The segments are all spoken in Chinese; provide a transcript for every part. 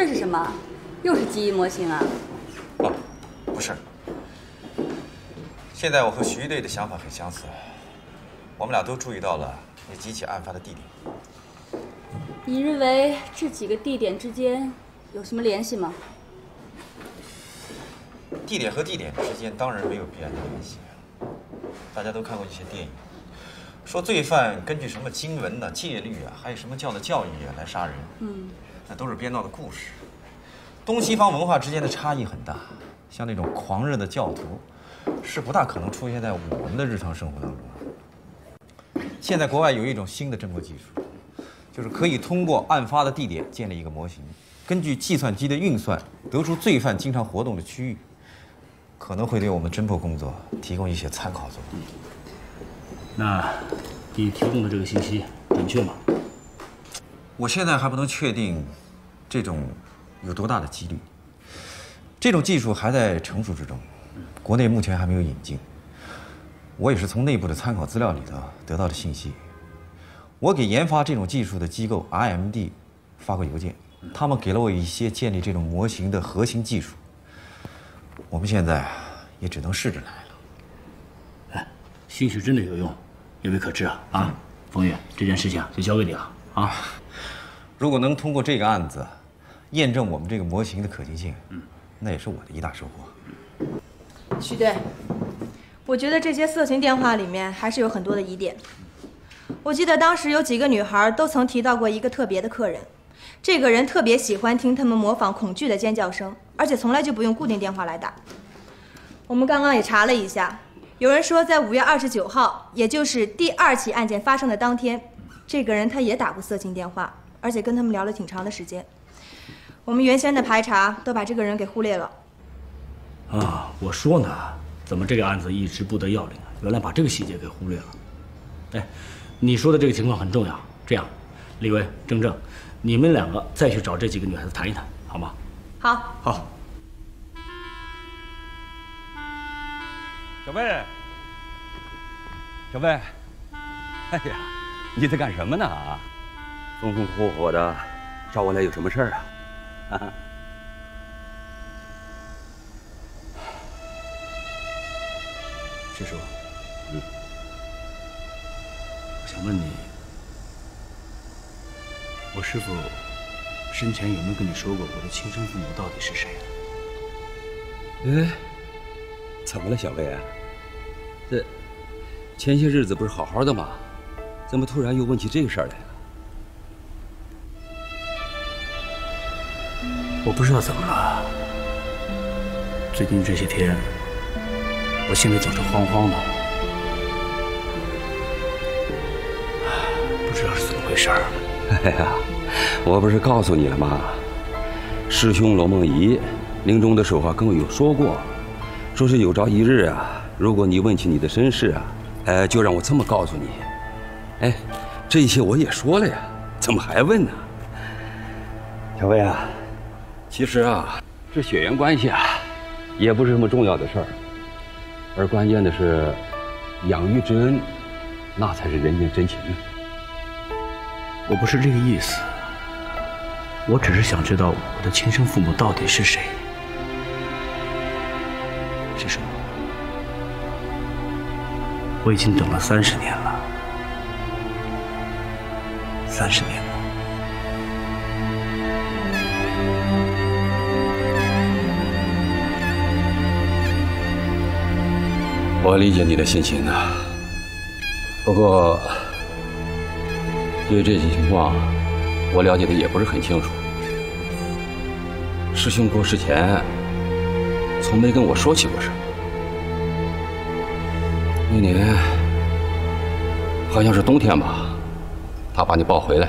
这是什么？又是记忆模型啊？哦，不是。现在我和徐队的想法很相似，我们俩都注意到了那几起案发的地点。你认为这几个地点之间有什么联系吗？地点和地点之间当然没有必然的联系。大家都看过一些电影，说罪犯根据什么经文呢、戒律啊，还有什么教的教义啊来杀人。那都是编造的故事。东西方文化之间的差异很大，像那种狂热的教徒，是不大可能出现在我们的日常生活当中。现在国外有一种新的侦破技术，就是可以通过案发的地点建立一个模型，根据计算机的运算，得出罪犯经常活动的区域，可能会对我们侦破工作提供一些参考作用。那你提供的这个信息准确吗？我现在还不能确定这种有多大的几率。这种技术还在成熟之中，国内目前还没有引进。我也是从内部的参考资料里头得到的信息。我给研发这种技术的机构 RMD 发过邮件，他们给了我一些建立这种模型的核心技术。我们现在也只能试着来了。哎，兴许真的有用，有为可知啊！啊，冯远，这件事情就交给你了啊！如果能通过这个案子验证我们这个模型的可行性，那也是我的一大收获。徐队，我觉得这些色情电话里面还是有很多的疑点。我记得当时有几个女孩都曾提到过一个特别的客人，这个人特别喜欢听他们模仿恐惧的尖叫声，而且从来就不用固定电话来打。我们刚刚也查了一下，有人说在5月29号，也就是第2起案件发生的当天，这个人他也打过色情电话，而且跟他们聊了挺长的时间。我们原先的排查都把这个人给忽略了。啊，我说呢，怎么这个案子一直不得要领啊？原来把这个细节给忽略了。哎，你说的这个情况很重要。这样，李维、郑正，你们2个再去找这几个女孩子谈一谈，好吗？好。好。小魏，小魏，哎呀，你在干什么呢？啊，风风火火的找我来有什么事儿啊？啊？师叔，我想问你，我师父生前有没有跟你说过我的亲生父母到底是谁啊？哎，怎么了，小魏啊？这前些日子不是好好的吗？怎么突然又问起这个事儿来了？我不知道怎么了，最近这些天，我心里总是慌慌的，不知道是怎么回事儿。哎呀，我不是告诉你了吗？师兄罗梦怡临终的时候啊，跟我有说过，说是有朝一日啊，如果你问起你的身世啊，就让我这么告诉你。哎，这些我也说了呀，怎么还问呢？小魏啊，其实啊，这血缘关系啊，也不是什么重要的事儿，而关键的是，养育之恩，那才是人间真情呢。我不是这个意思，我只是想知道我的亲生父母到底是谁。师叔，我已经等了30年了，30年了。我理解你的心情啊，不过对这些情况，我了解的也不是很清楚。师兄过世前，从没跟我说起过什么。那年好像是冬天吧，他把你抱回来，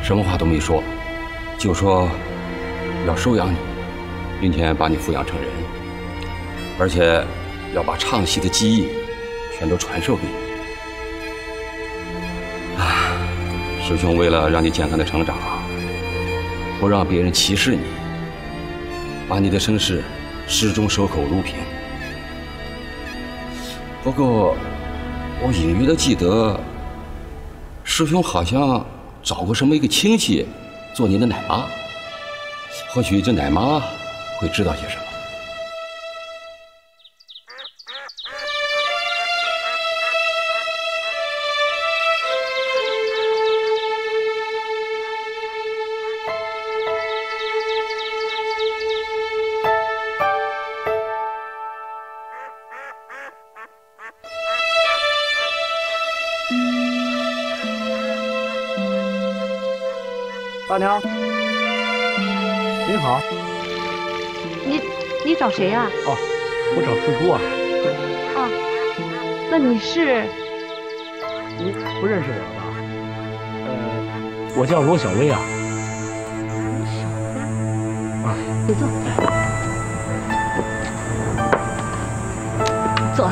什么话都没说，就说要收养你，并且把你抚养成人，而且要把唱戏的技艺全都传授给你。师兄为了让你健康的成长，不让别人歧视你，把你的身世始终守口如瓶。不过，我隐约的记得，师兄好像找过什么一个亲戚做你的奶妈。或许这奶妈会知道些什么。大娘，您好。你找谁呀？哦，我找四姑啊。啊，那你是？你不认识我吧？我叫罗小薇啊。啊，你坐。坐。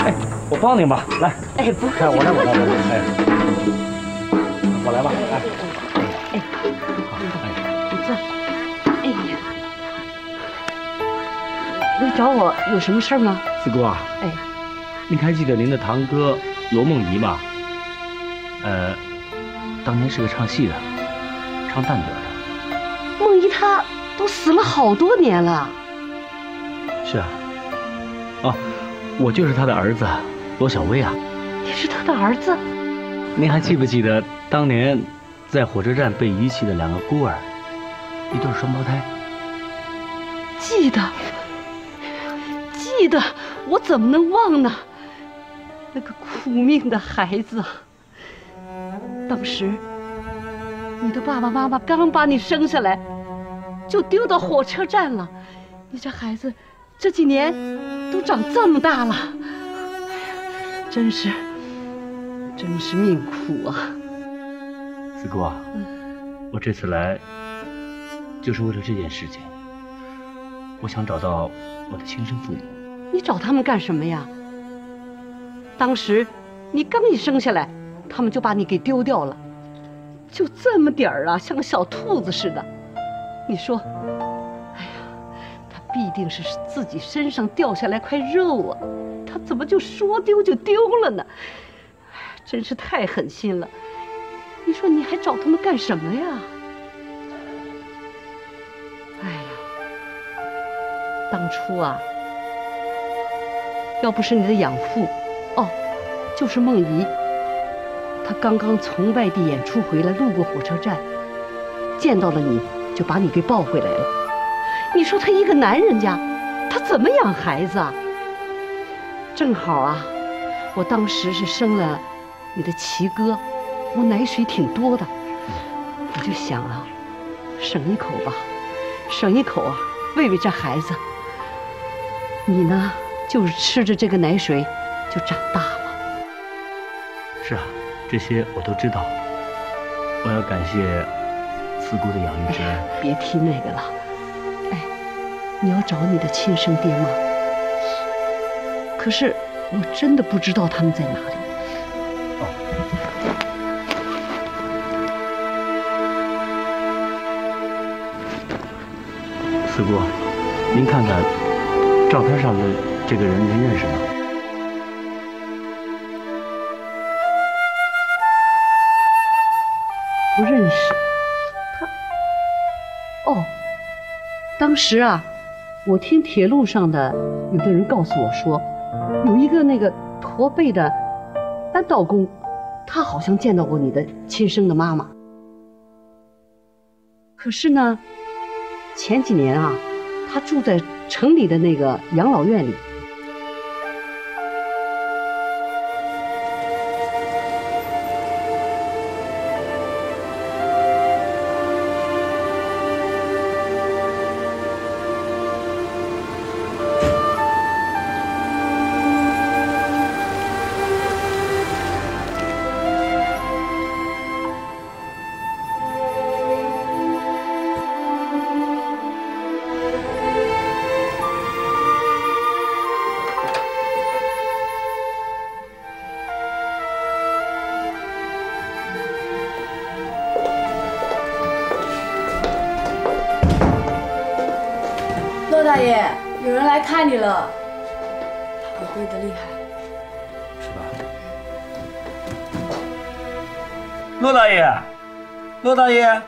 哎，我帮您吧，来。哎，不，哎，我来。哎。我来吧，哎，你坐。哎呀，你找我有什么事吗？四姑啊，哎，您还记得您的堂哥罗梦怡吗？当年是个唱戏的，唱旦角的。梦怡她都死了好多年了。是啊。哦，我就是他的儿子罗小薇啊。你是他的儿子？您还记不记得当年在火车站被遗弃的2个孤儿，一对双胞胎？记得，我怎么能忘呢？那个苦命的孩子啊！当时你的爸爸妈妈刚把你生下来，就丢到火车站了。你这孩子这几年都长这么大了，真是命苦啊！四姑啊，我这次来就是为了这件事情。我想找到我的亲生父母。你找他们干什么呀？当时你刚一生下来，他们就把你给丢掉了，就这么点儿啊，像个小兔子似的。你说，哎呀，他必定是自己身上掉下来块肉啊，他怎么就说丢就丢了呢？真是太狠心了！你说你还找他们干什么呀？哎呀，当初啊，要不是你的养父，就是梦怡，她刚刚从外地演出回来，路过火车站，见到了你，就把你给抱回来了。你说他一个男人家，他怎么养孩子啊？正好啊，我当时是生了你的齐哥，我奶水挺多的，我就想啊，省一口吧，省一口啊，喂喂这孩子。你呢，就是吃着这个奶水就长大了。是啊，这些我都知道。我要感谢四姑的养育之恩。别提那个了。哎，你要找你的亲生爹吗？可是我真的不知道他们在哪里。四姑，您看看照片上的这个人，您认识吗？不认识。当时啊，我听铁路上的有的人告诉我说，有一个那个驼背的扳道工，他好像见到过你的亲生的妈妈。可是呢，前几年啊，他住在城里的那个养老院里。骆大爷，有人来看你了，他会背得厉害。是吧？骆大爷，骆大爷，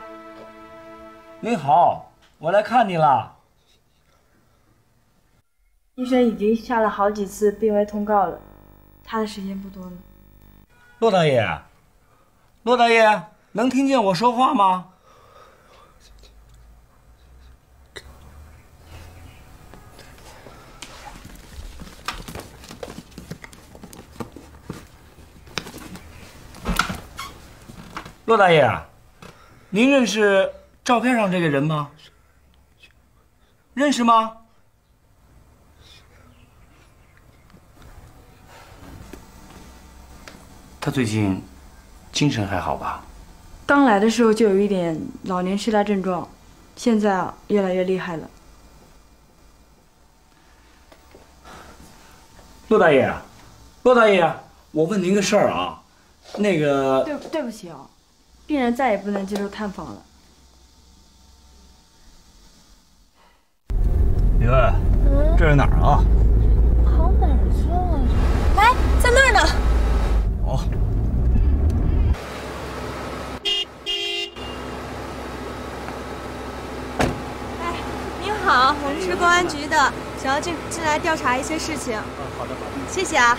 您好，我来看你了。医生已经下了好几次病危通告了，他的时间不多了。骆大爷，骆大爷，能听见我说话吗？骆大爷，您认识照片上这个人吗？认识吗？他最近精神还好吧？刚来的时候就有一点老年痴呆症状，现在啊越来越厉害了。骆大爷，骆大爷，我问您个事儿啊，那个对不起啊，病人再也不能接受探访了。李卫，这是哪儿啊？跑哪儿去了？哎，在那儿呢。哦。哎，您好，我们是公安局的，想要进来调查一些事情。好的。谢谢啊。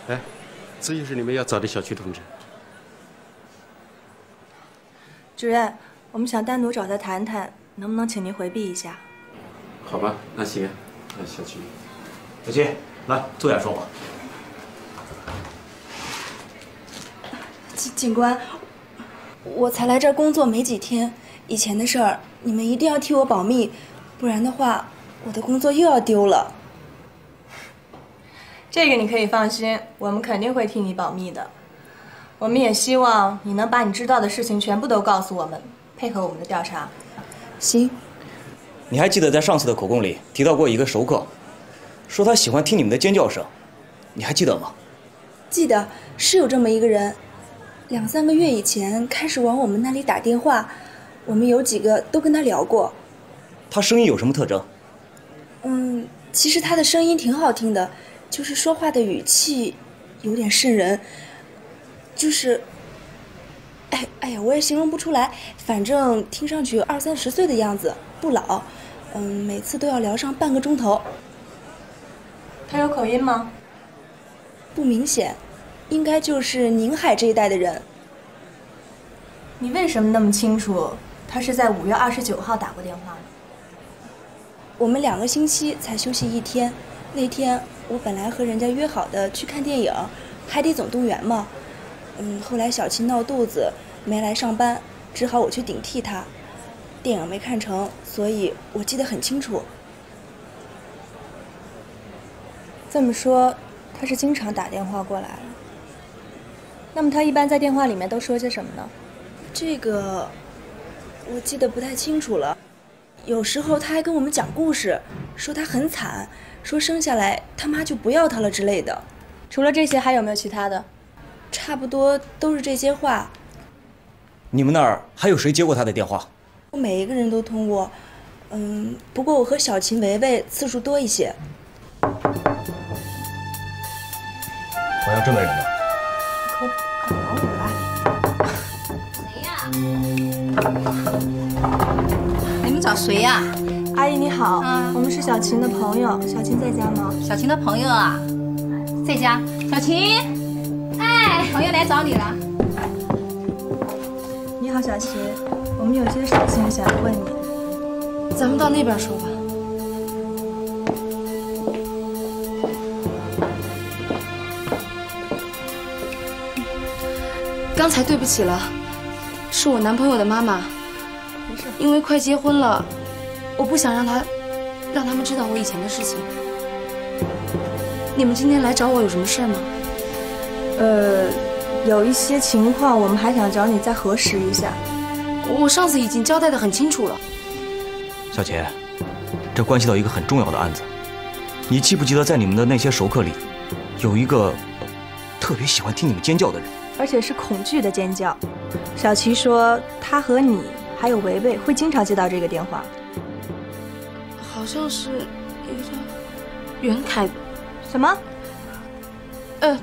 哎，这就是你们要找的小区同志。主任，我们想单独找他谈谈，能不能请您回避一下？好吧，那行，那小区。小七，来坐下说话。警官，我才来这儿工作没几天，以前的事儿你们一定要替我保密，不然的话，我的工作又要丢了。这个你可以放心，我们肯定会替你保密的。我们也希望你能把你知道的事情全部都告诉我们，配合我们的调查。行。你还记得在上次的口供里提到过一个熟客，说他喜欢听你们的尖叫声，你还记得吗？记得，是有这么一个人，2、3个月以前开始往我们那里打电话，我们有几个都跟他聊过。他声音有什么特征？其实他的声音挺好听的，就是说话的语气有点瘆人，就是哎呀，我也形容不出来，反正听上去20、30岁的样子，不老。每次都要聊上半个钟头。他有口音吗？不明显，应该就是宁海这一带的人。你为什么那么清楚他是在5月29号打过电话呢？我们2个星期才休息1天，那天我本来和人家约好的去看电影《海底总动员》嘛。后来小琴闹肚子没来上班，只好我去顶替她。电影没看成，所以我记得很清楚。这么说，他是经常打电话过来了。那么他一般在电话里面都说些什么呢？这个我记得不太清楚了。有时候他还跟我们讲故事，说他很惨，说生下来他妈就不要他了之类的。除了这些，还有没有其他的？差不多都是这些话。你们那儿还有谁接过他的电话？我每一个人都通过，不过我和小琴、维维次数多一些。好像真没人吧？可能吧。谁呀？你们找谁呀？阿姨你好，我们是小琴的朋友，小琴在家吗？小琴的朋友啊，在家。小琴，哎，朋友来找你了。你好，小琴，我们有些事情想问你。咱们到那边说吧。刚才对不起了，是我男朋友的妈妈。没事。因为快结婚了，我不想让他们知道我以前的事情。你们今天来找我有什么事吗？有一些情况，我们还想找你再核实一下。我上次已经交代得很清楚了。小钱，这关系到一个很重要的案子。你记不记得在你们的那些熟客里，有一个特别喜欢听你们尖叫的人，而且是恐惧的尖叫。小齐说他和你还有维维会经常接到这个电话。好像是一个叫袁凯。什么？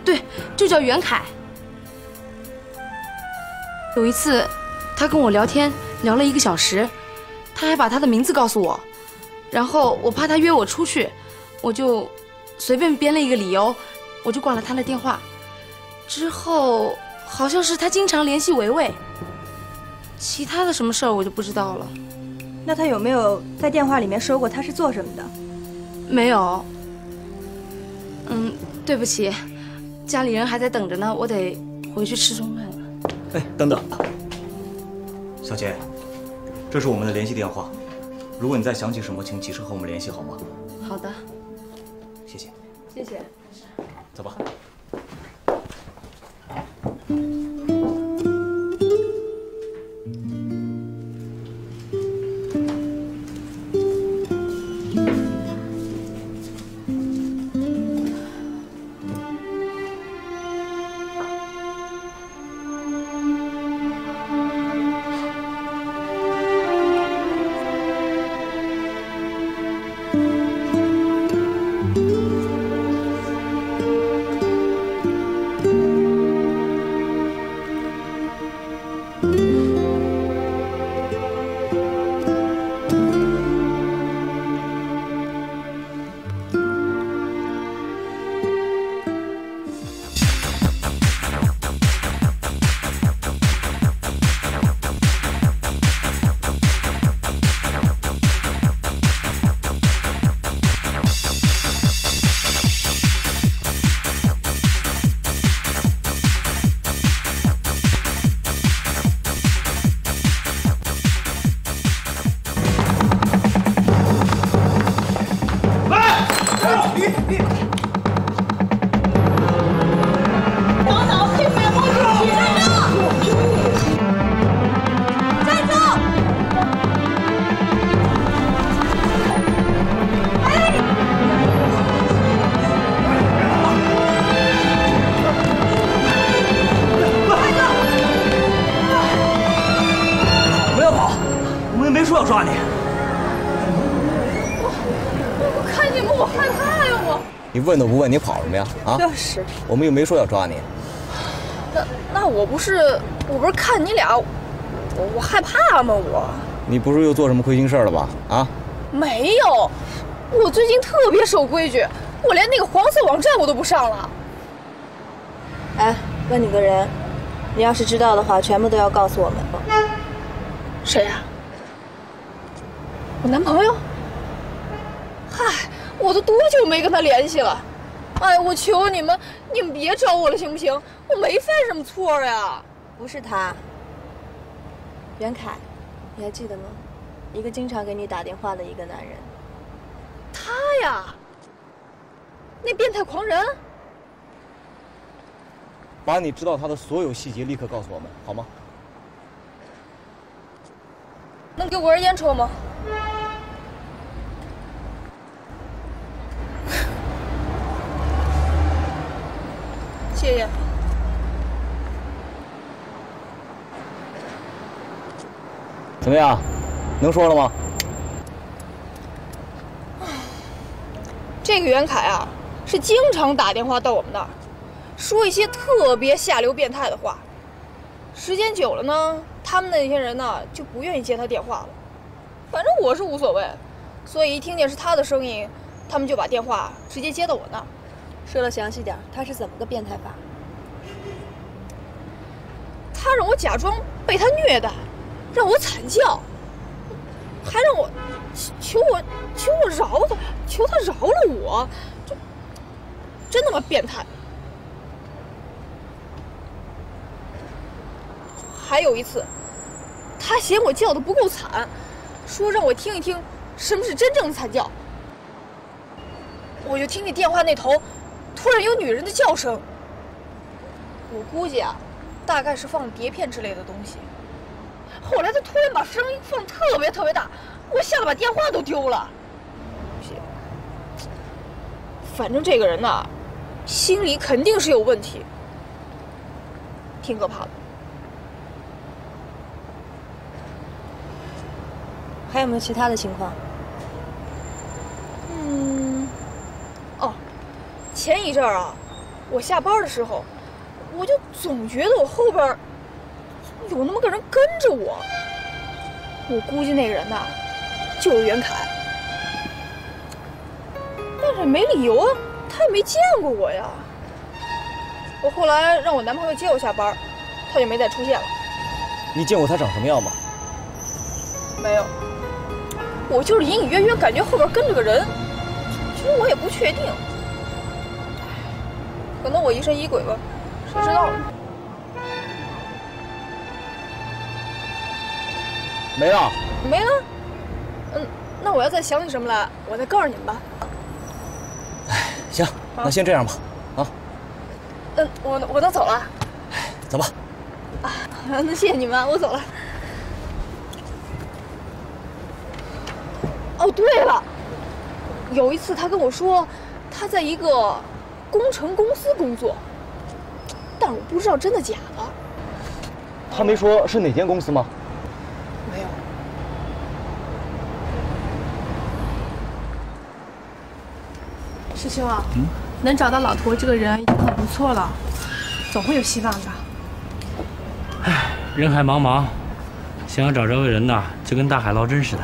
对，就叫袁凯。有一次，他跟我聊天，聊了1个小时，他还把他的名字告诉我，然后我怕他约我出去，我就随便编了一个理由，我就挂了他的电话。之后好像是他经常联系维维，其他的什么事儿我就不知道了。那他有没有在电话里面说过他是做什么的？没有。对不起，家里人还在等着呢，我得回去吃中饭了。哎，等等，小钱，这是我们的联系电话，如果你再想起什么，请及时和我们联系，好吗？好的，谢谢。谢谢。走吧。你问都不问，你跑什么呀？啊！就是。我们又没说要抓你。那我不是看你俩，我害怕吗？我。你不是又做什么亏心事了吧？啊？没有，我最近特别守规矩，我连那个黄色网站我都不上了。哎，问你个人，你要是知道的话，全部都要告诉我们。谁呀？我男朋友。嗨。我都多久没跟他联系了？哎，我求你们别找我了，行不行？我没犯什么错呀。不是他，袁凯，你还记得吗？一个经常给你打电话的一个男人。他呀，那变态狂人。把你知道他的所有细节立刻告诉我们，好吗？能给我根烟抽吗？谢谢。怎么样？能说了吗？这个袁凯啊，是经常打电话到我们那儿，说一些特别下流变态的话。时间久了呢，他们那些人呢就不愿意接他电话了。反正我是无所谓，所以一听见是他的声音，他们就把电话直接接到我那儿。说的详细点，他是怎么个变态法？他让我假装被他虐待，让我惨叫，还让我求我饶他，求他饶了我，这真他妈变态。还有一次，他嫌我叫的不够惨，说让我听一听什么是真正的惨叫。我就听见电话那头突然有女人的叫声，我估计啊，大概是放碟片之类的东西。后来他突然把声音放特别大，我吓得把电话都丢了。反正这个人呐，心里肯定是有问题，挺可怕的。还有没有其他的情况？哦，前一阵儿啊，我下班的时候，我就总觉得我后边有那么个人跟着我。我估计那个人呐，就是袁凯。但是没理由啊，他也没见过我呀。我后来让我男朋友接我下班，他就没再出现了。你见过他长什么样吗？没有，我就是隐隐约约感觉后边跟着个人，其实我也不确定。可能我疑神疑鬼吧，谁知道呢？没了。没了。那我要再想起什么来，我再告诉你们吧。行，那先这样吧。啊。我能走了。走吧。啊，那谢谢你们，我走了。哦，对了，有一次他跟我说，他在一个工程公司工作，但我不知道真的假的。他没说是哪间公司吗？没有。师兄啊，能找到老头这个人已经很不错了，总会有希望的。唉，人海茫茫，想要找着个人呐，就跟大海捞针似的，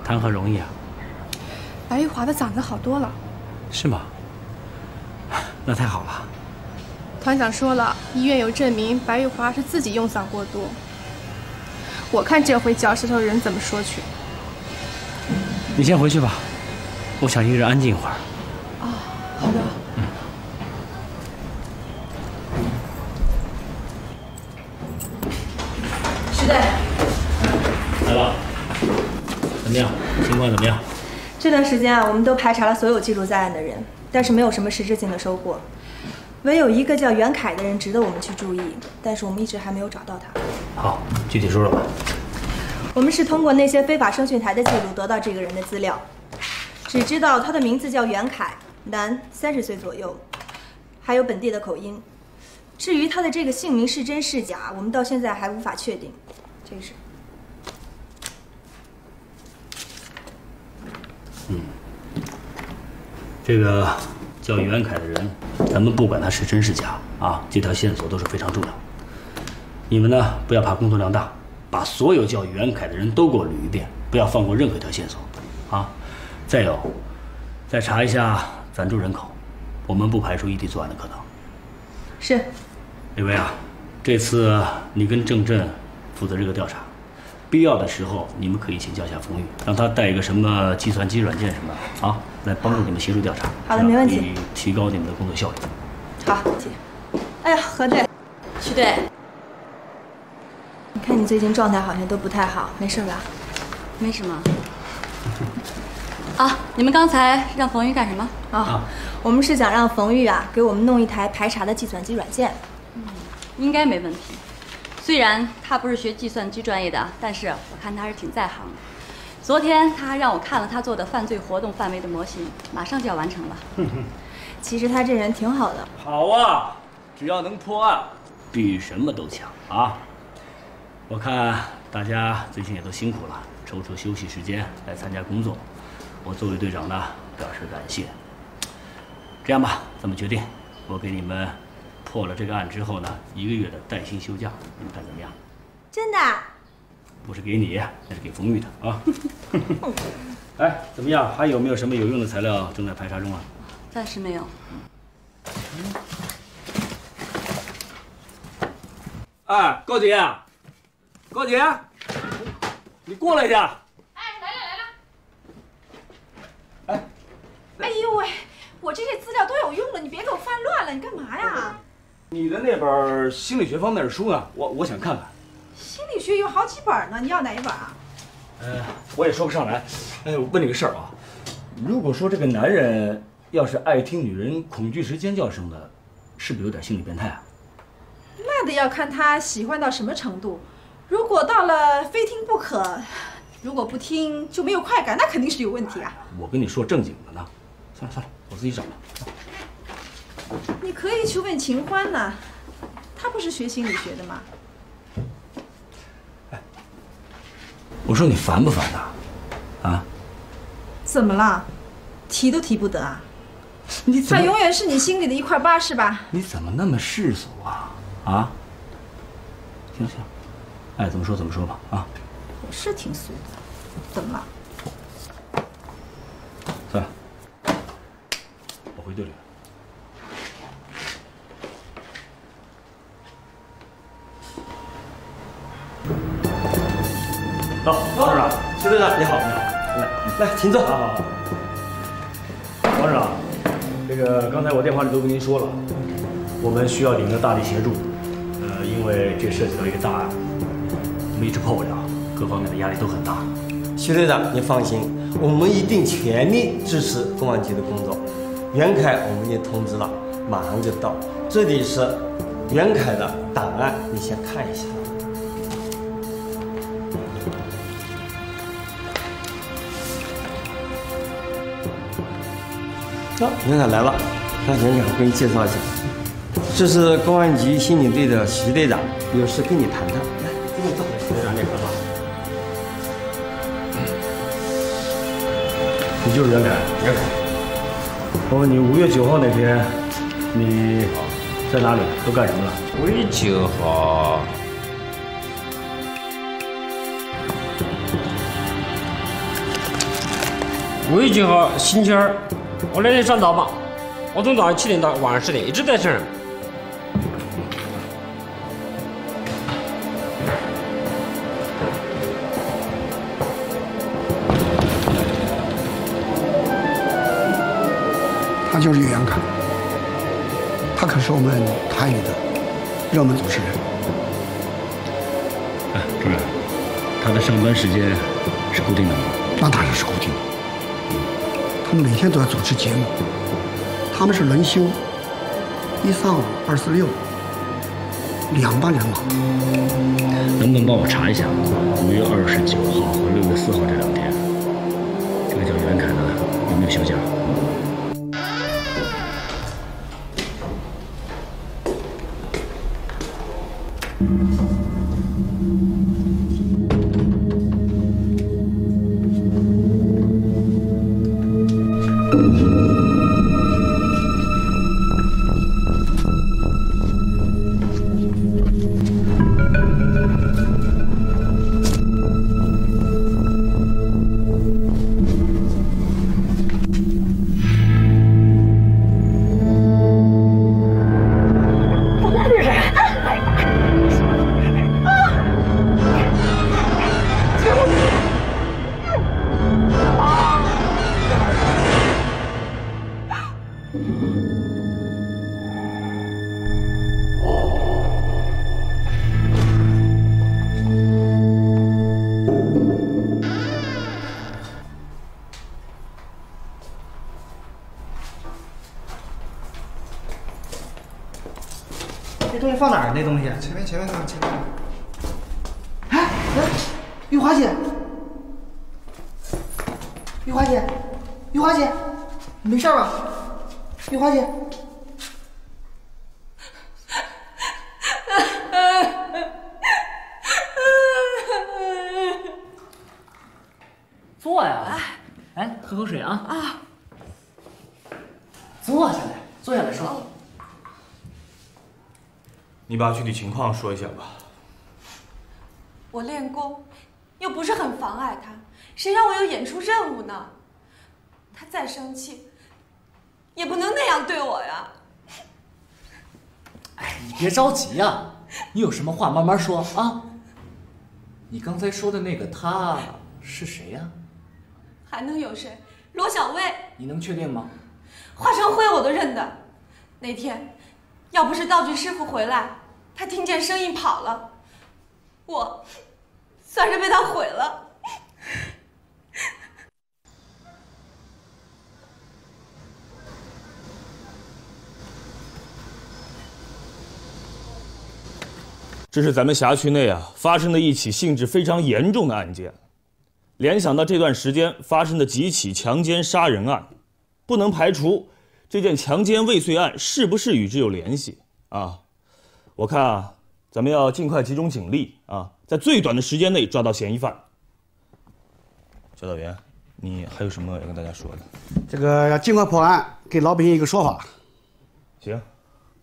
谈何容易啊！白玉华的长得好多了。是吗？那太好了。团长说了，医院有证明白玉华是自己用嗓过度。我看这回嚼舌头的人怎么说去。你先回去吧，我想一个人安静一会儿。哦，好的。师队，来吧。怎么样？情况怎么样？这段时间啊，我们都排查了所有记录在案的人，但是没有什么实质性的收获。唯有一个叫袁凯的人值得我们去注意，但是我们一直还没有找到他。好，具体说说吧。我们是通过那些非法声讯台的记录得到这个人的资料，只知道他的名字叫袁凯，男，30岁左右，还有本地的口音。至于他的这个姓名是真是假，我们到现在还无法确定。这是。这个叫袁凯的人，咱们不管他是真是假啊，这条线索都是非常重要。你们呢，不要怕工作量大，把所有叫袁凯的人都给我捋一遍，不要放过任何一条线索，啊。再有，再查一下暂住人口，我们不排除异地作案的可能。是。李薇啊，这次你跟郑震负责这个调查。必要的时候，你们可以请教一下冯玉，让他带一个什么计算机软件什么的啊，来帮助你们协助调查。好的，没问题。提高你们的工作效率。好，姐。哎呀，何队，徐队，你看你最近状态好像都不太好，没事吧？没什么。啊，你们刚才让冯玉干什么？我们是想让冯玉啊给我们弄一台排查的计算机软件。应该没问题。虽然他不是学计算机专业的，但是我看他还是挺在行的。昨天他还让我看了他做的犯罪活动范围的模型，马上就要完成了。其实他这人挺好的。好啊，只要能破案，比什么都强啊！我看大家最近也都辛苦了，抽出休息时间来参加工作，我作为队长呢表示感谢。这样吧，咱们决定，我给你们破了这个案之后呢，1个月的带薪休假，你们看怎么样？真的？不是给你，那是给冯玉的啊。哎，怎么样？还有没有什么有用的材料正在排查中啊？暂时没有。哎，高姐，高姐，你过来一下。哎，来了。哎呦喂，我这些资料都有用了，你别给我翻乱了，你干嘛呀？你的那本心理学方面的书呢？我想看看。心理学有好几本呢，你要哪一本啊？我也说不上来。哎，我问你个事儿啊，如果说这个男人要是爱听女人恐惧时尖叫声的，是不是有点心理变态啊？那得要看他喜欢到什么程度。如果到了非听不可，如果不听就没有快感，那肯定是有问题啊。我跟你说正经的呢。算了，我自己找吧。你可以去问秦欢呐，他不是学心理学的吗？我说你烦不烦呐？啊？怎么了？提都提不得啊？你怎么？他永远是你心里的一块疤是吧？你怎么那么世俗啊？啊？行，爱怎么说怎么说吧啊！我是挺俗的，怎么了？算了，我回队里了。到，王市长，徐队长，你好，来，请坐。好。王市长，这个刚才我电话里都跟您说了，我们需要你们的大力协助，因为这涉及到一个大案，我们一直破不了，各方面的压力都很大。徐队长，您放心，我们一定全力支持公安局的工作。袁凯我们也通知了，马上就到。这里是袁凯的档案，你先看一下。袁凯来了，让袁凯我给你介绍一下，这是公安局心理队的徐队长，有事跟你谈谈。来，跟我坐。徐队长，你好。你就是袁凯。袁凯，我问你，5月9号那天，你在哪里？都干什么了？5月9号。5月9号星期二，我那天上早班，我从早上7点到晚上10点，一直在这儿。他就是袁凯，他可是我们台里的热门主持人。哎，主任，他的上班时间是固定的吗？那当然是固定的。他们每天都要主持节目，他们是轮休，1上午2四6，两班人马。能不能帮我查一下5月29号和6月4号这2天，这个叫袁凯的有没有休假？这东西放哪儿？那东西前面看，前面。哎，玉华姐，玉华姐，玉华姐，你没事吧？玉华姐。坐呀，哎，喝口水啊。啊。坐下来，坐下来说。你把具体情况说一下吧。我练功，又不是很妨碍他，谁让我有演出任务呢？他再生气，也不能那样对我呀。哎，你别着急呀，你有什么话慢慢说啊。你刚才说的那个他是谁呀？还能有谁？罗小薇。你能确定吗？华成辉我都认得。那天，要不是道具师傅回来，他听见声音跑了，我算是被他毁了。这是咱们辖区内发生的一起性质非常严重的案件。联想到这段时间发生的几起强奸杀人案，不能排除这件强奸未遂案是不是与之有联系啊？我看啊，咱们要尽快集中警力啊，在最短的时间内抓到嫌疑犯。教导员，你还有什么要跟大家说的？这个要尽快破案，给老百姓一个说法。行，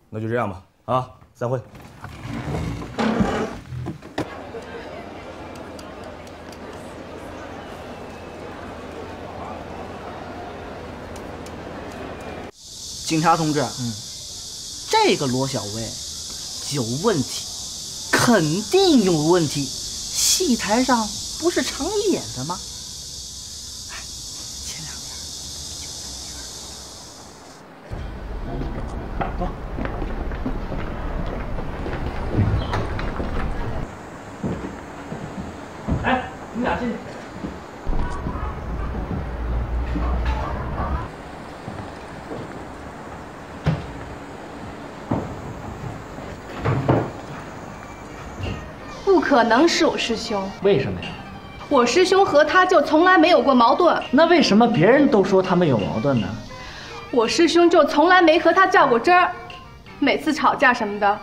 那就这样吧。啊，散会。警察同志，这个罗小薇有问题，肯定有问题。戏台上不是常演的吗？哎，前两天就走。哎，你们俩进去。不可能是我师兄，为什么呀？我师兄和他就从来没有过矛盾。那为什么别人都说他们有矛盾呢？我师兄就从来没和他较过真儿，每次吵架什么的，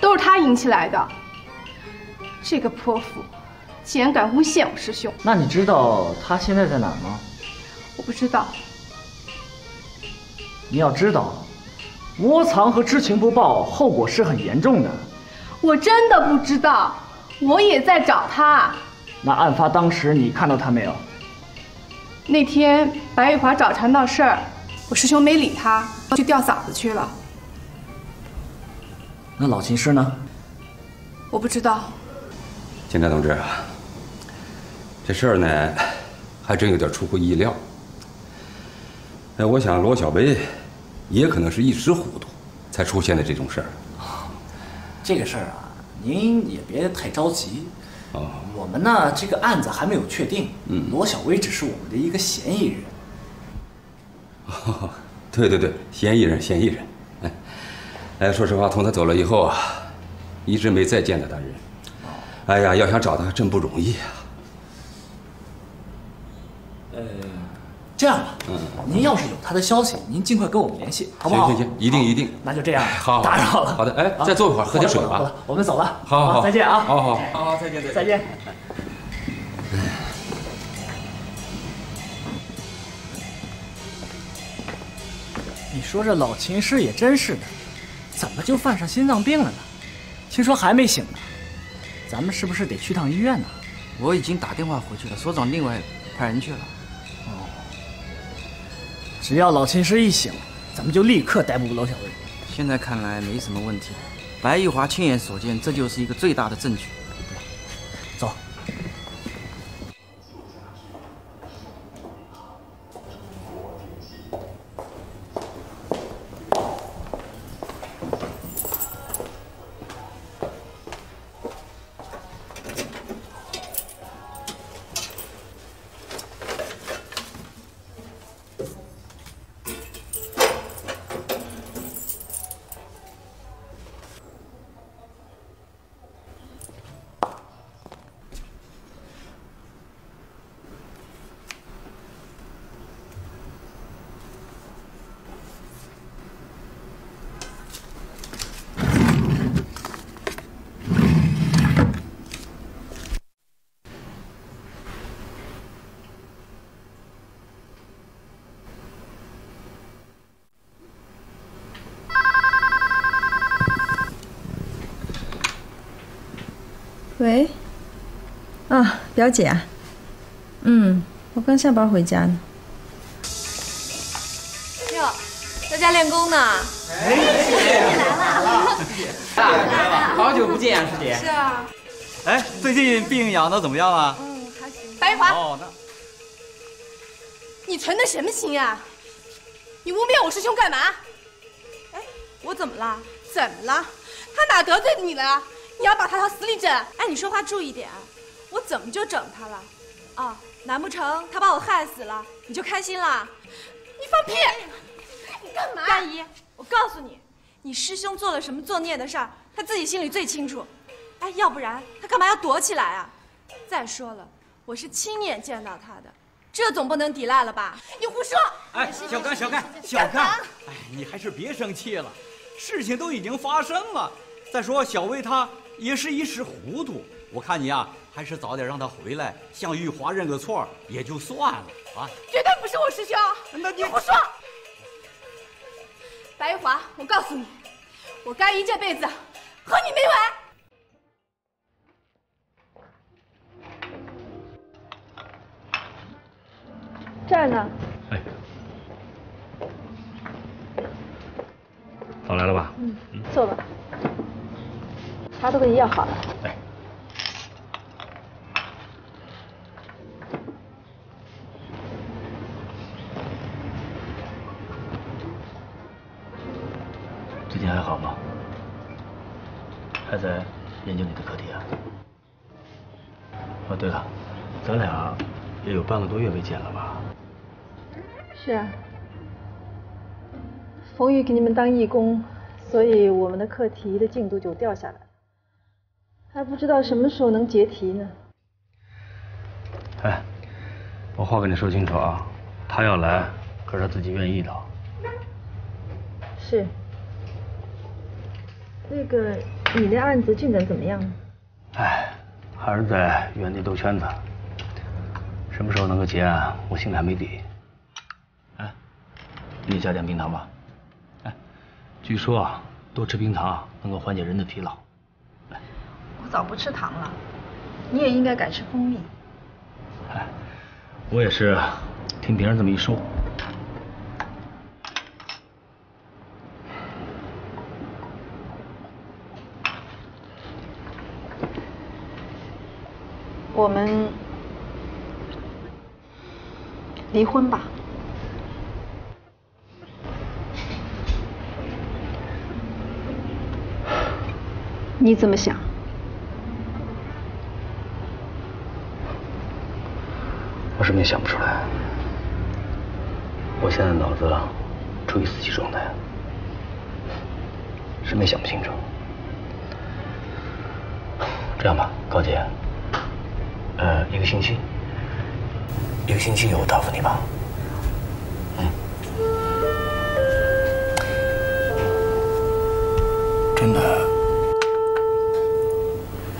都是他引起来的。这个泼妇，竟然敢诬陷我师兄！那你知道他现在在哪儿吗？我不知道。你要知道，窝藏和知情不报，后果是很严重的。我真的不知道，我也在找他。那案发当时你看到他没有？那天白玉华找茬闹事儿，我师兄没理他，去吊嫂子去了。那老秦师呢？我不知道。警察同志啊，这事儿呢，还真有点出乎意料。我想罗小薇也可能是一时糊涂，才出现的这种事儿。这个事儿啊，您也别太着急。我们呢，这个案子还没有确定。罗小薇只是我们的一个嫌疑人。对，嫌疑人。说实话，从他走了以后啊，一直没再见到他人。哎呀，要想找他还真不容易啊。这样吧，您要是有他的消息，您尽快跟我们联系，好不好？行，一定。那就这样，好，打扰了。好的，哎，再坐一会儿，喝点水吧。我们走了。好，再见啊！好，再见。你说这老秦师也真是的，怎么就犯上心脏病了呢？听说还没醒呢，咱们是不是得去趟医院呢？我已经打电话回去了，所长另外派人去了。只要老秦师一醒，咱们就立刻逮捕罗小薇。现在看来没什么问题，白玉华亲眼所见，这就是一个最大的证据。走。喂，表姐啊，我刚下班回家呢。哟，在家练功呢？哎，师姐来了！来了，好久不见啊，师姐。是啊。哎，最近病养的怎么样啊？还行。白玉华。哦，那你存的什么心啊？你污蔑我师兄干嘛？哎，我怎么了？怎么了？他哪得罪你了？你要把他往死里整！哎，你说话注意点，我怎么就整他了？啊，难不成他把我害死了，你就开心了？你放屁！你干嘛？大姨，我告诉你，你师兄做了什么作孽的事儿，他自己心里最清楚。哎，要不然他干嘛要躲起来啊？再说了，我是亲眼见到他的，这总不能抵赖了吧？你胡说！哎，小刚，哎，你还是别生气了，事情都已经发生了。再说小薇她也是一时糊涂，我看你啊，还是早点让她回来，向玉华认个错也就算了啊。绝对不是我师兄，那你胡说！白玉华，我告诉你，我甘于这辈子和你没完。这儿呢。哎，早来了吧？坐吧。茶都给你要好了。哎。最近还好吗？还在研究你的课题啊？哦，对了，咱俩也有半个多月没见了吧？是啊，冯玉给你们当义工，所以我们的课题的进度就掉下来，还不知道什么时候能结题呢。哎，我话跟你说清楚啊，他要来可是他自己愿意的。是。那个，你的案子进展怎么样呢？哎，还是在原地兜圈子。什么时候能够结案，我心里还没底。哎，给你加点冰糖吧。哎，据说啊，多吃冰糖能够缓解人的疲劳。我早不吃糖了，你也应该改吃蜂蜜。哎，我也是听别人这么一说。我们离婚吧。你怎么想？我什么也想不出来。我现在脑子处于死寂状态，什么也想不清楚。这样吧，高姐。一个星期以后答复你吧。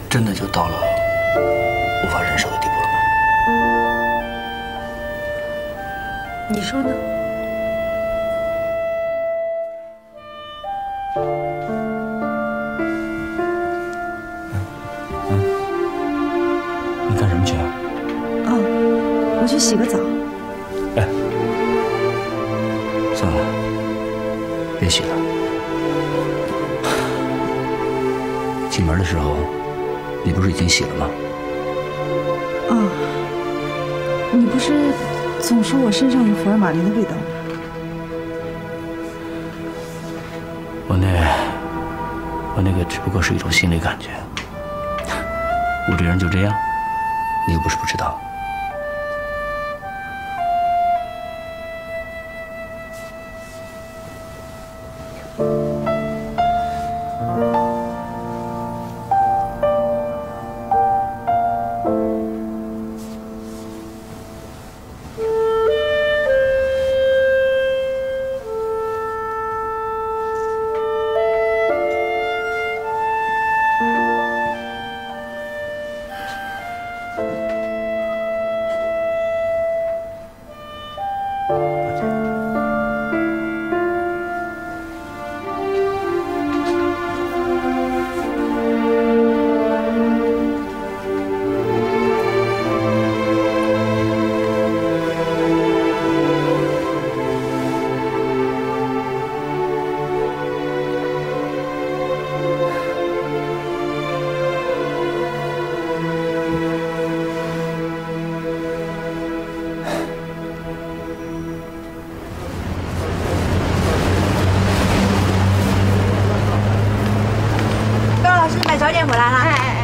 真的就到了无法忍受的地步了吗？你说呢？你干什么去啊？哦，我去洗个澡。哎，算了，别洗了。进门的时候，你不是已经洗了吗？你不是总说我身上有福尔马林的味道吗？我那个只不过是一种心理感觉。我这人就这样，你又不是不知道。早点回来了。